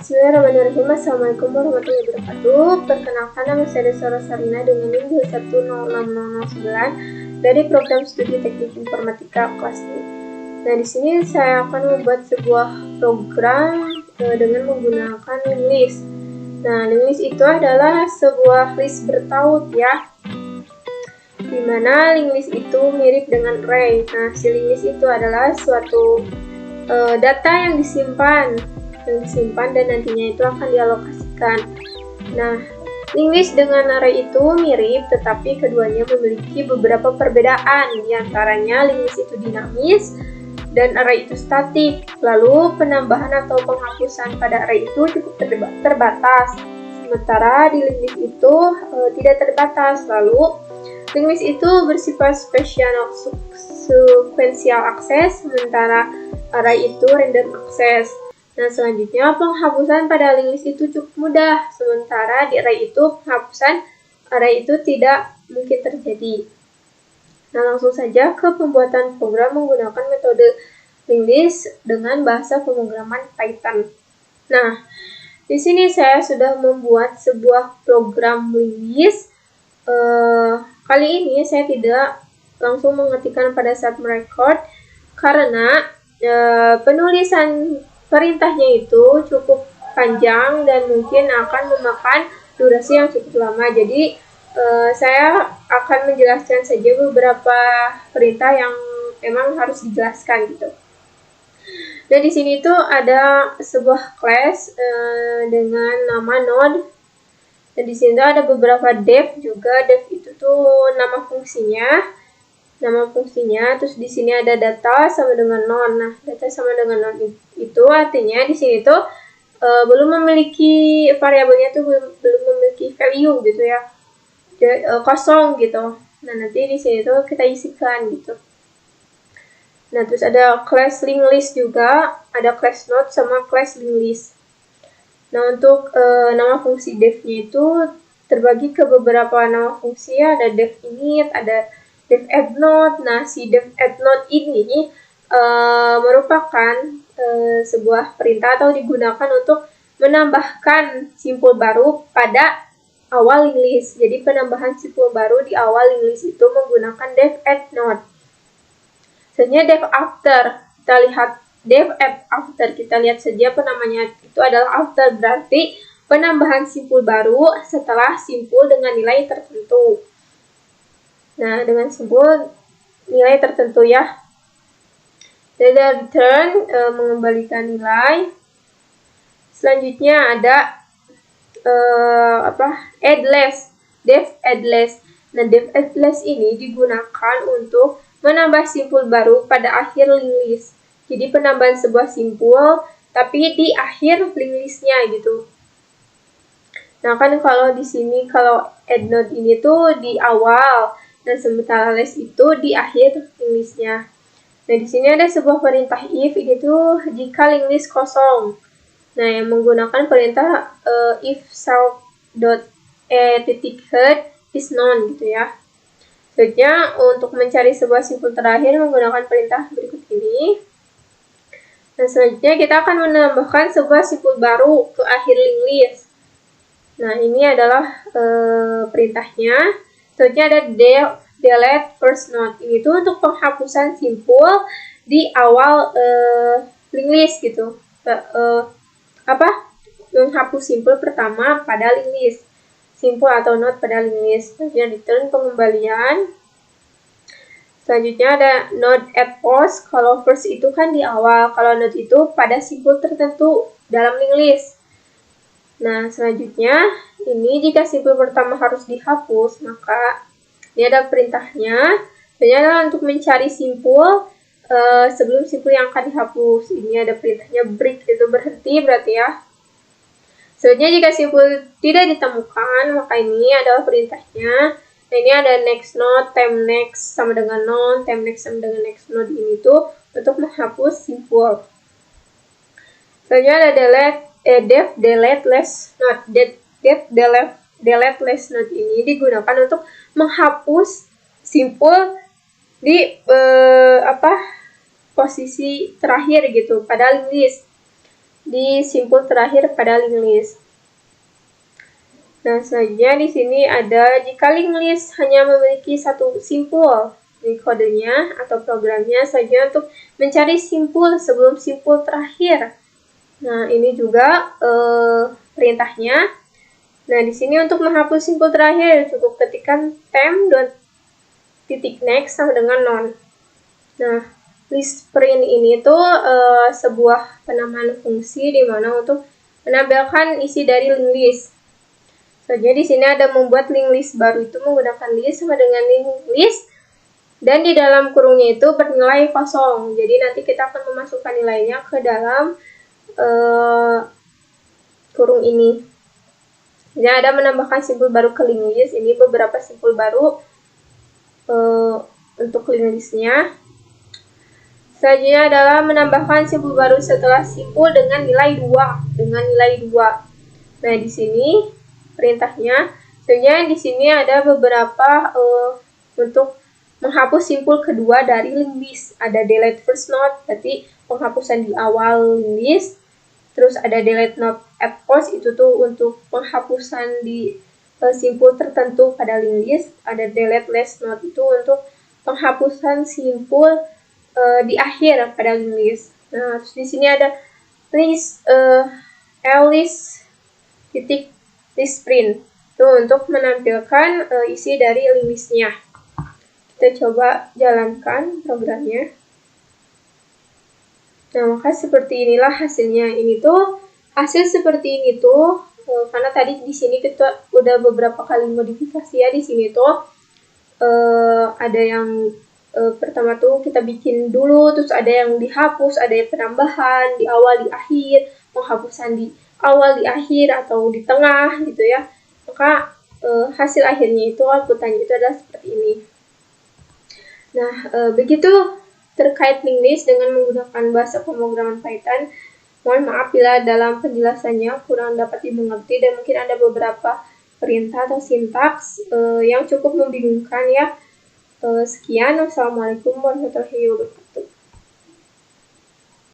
Bismillahirrahmanirrahim. Assalamualaikum warahmatullahi wabarakatuh. Perkenalkan, nama saya Desara Sarina dengan NIM 2106009 dari program studi teknik informatika kelas 2. Nah, di sini saya akan membuat sebuah program dengan menggunakan link list. Nah, link list itu adalah sebuah list bertaut ya, dimana link list itu mirip dengan array. Nah, si link list itu adalah suatu data yang disimpan dan nantinya itu akan dialokasikan. Nah, link list dengan array itu mirip, tetapi keduanya memiliki beberapa perbedaan. Di antaranya link list itu dinamis dan array itu statik. Lalu penambahan atau penghapusan pada array itu cukup terbatas. Sementara di link list itu tidak terbatas. Lalu link list itu bersifat sequential access, sementara array itu random access. Nah, selanjutnya penghapusan pada link list itu cukup mudah, sementara di array itu penghapusan array itu tidak mungkin terjadi. Nah, langsung saja ke pembuatan program menggunakan metode link list dengan bahasa pemrograman Python. Nah, di sini saya sudah membuat sebuah program link list. Kali ini saya tidak langsung mengetikkan pada saat merecord karena penulisan perintahnya itu cukup panjang dan mungkin akan memakan durasi yang cukup lama. Jadi saya akan menjelaskan saja beberapa perintah yang memang harus dijelaskan gitu. Dan di sini tuh ada sebuah class dengan nama node. Dan di sini tuh ada beberapa def juga. Def itu tuh nama fungsinya. Terus di sini ada data sama dengan non. Nah, data sama dengan non itu artinya di sini tuh belum memiliki variabelnya tuh belum memiliki value gitu ya, kosong gitu. Nah, nanti di sini tuh kita isikan gitu. Nah, terus ada class link list juga, ada class node sama class link list. Nah, untuk nama fungsi def-nya itu terbagi ke beberapa nama fungsi ya. Ada def init, ada def add node. Nah, si def add node ini merupakan sebuah perintah atau digunakan untuk menambahkan simpul baru pada awal link list. Jadi penambahan simpul baru di awal link list itu menggunakan def add node. Selanjutnya def after. Kita lihat def add after. Kita lihat saja penamanya itu adalah after, berarti penambahan simpul baru setelah simpul dengan nilai tertentu. Nah, dengan simpul nilai tertentu ya. Dan return mengembalikan nilai. Selanjutnya ada add less, def add less. Nah, def add less ini digunakan untuk menambah simpul baru pada akhir link list. Jadi penambahan sebuah simpul tapi di akhir link listnya gitu. Nah, kan kalau di sini kalau add node ini tuh di awal dan sementara less itu di akhir link listnya. Nah, di sini ada sebuah perintah if, itu jika link list kosong. Nah, yang menggunakan perintah if self.a.head is none gitu ya. Selanjutnya untuk mencari sebuah simpul terakhir menggunakan perintah berikut ini. Nah, selanjutnya kita akan menambahkan sebuah simpul baru ke akhir link list. Nah, ini adalah perintahnya. Selanjutnya ada delete first node. Ini tuh untuk penghapusan simpul di awal link list gitu. Menghapus simpul pertama pada link list. Simpul atau node pada link list. Selanjutnya return pengembalian. Selanjutnya ada node at post. Kalau first itu kan di awal, kalau node itu pada simpul tertentu dalam link list. Nah, selanjutnya ini jika simpul pertama harus dihapus, maka ini ada perintahnya. Ini adalah untuk mencari simpul sebelum simpul yang akan dihapus. Ini ada perintahnya break, itu berhenti berarti ya. Selanjutnya jika simpul tidak ditemukan, maka ini adalah perintahnya. Nah, ini ada next node, time next sama dengan non, time next sama dengan next node. Ini tuh untuk menghapus simpul. Selanjutnya ada def delete less node. Delete less node ini digunakan untuk menghapus simpul di posisi terakhir gitu pada link list. di simpul terakhir pada linked list. Nah, selanjutnya di sini ada jika linked list hanya memiliki satu simpul, di kodenya atau programnya saja untuk mencari simpul sebelum simpul terakhir. Nah, ini juga perintahnya. Nah, di sini untuk menghapus simpul terakhir cukup ketikkan temp.next sama dengan non. Nah, list print ini tuh sebuah penamaan fungsi di mana untuk menampilkan isi dari linked list. Selanjutnya di sini ada membuat linked list baru itu menggunakan list sama dengan linked list dan di dalam kurungnya itu bernilai kosong. Jadi nanti kita akan memasukkan nilainya ke dalam kurung ini. Ini ada menambahkan simpul baru ke linked list. Ini beberapa simpul baru untuk linked listnya. Selanjutnya adalah menambahkan simpul baru setelah simpul dengan nilai 2. Nah, di sini perintahnya. Selanjutnya di sini ada beberapa untuk menghapus simpul kedua dari linked list. Ada delete first node, berarti penghapusan di awal linked list. Terus ada delete node at post, itu tuh untuk penghapusan di simpul tertentu pada linked list. Ada delete last node, itu untuk penghapusan simpul di akhir pada linked list. Nah, terus di sini ada list list print itu untuk menampilkan isi dari linked listnya. Kita coba jalankan programnya. Nah, maka seperti inilah hasilnya. Ini tuh hasil seperti ini tuh karena tadi di sini kita udah beberapa kali modifikasi ya. Di sini tuh ada yang pertama tuh kita bikin dulu, terus ada yang dihapus, ada yang penambahan di awal, di akhir, penghapusan di awal, di akhir, atau di tengah gitu ya. Maka hasil akhirnya itu, outputannya itu adalah seperti ini. Nah, begitu terkait linked list dengan menggunakan bahasa pemrograman Python. Mohon maaf bila dalam penjelasannya kurang dapat dimengerti dan mungkin ada beberapa perintah atau sintaks yang cukup membingungkan ya. Sekian, wassalamualaikum warahmatullahi wabarakatuh.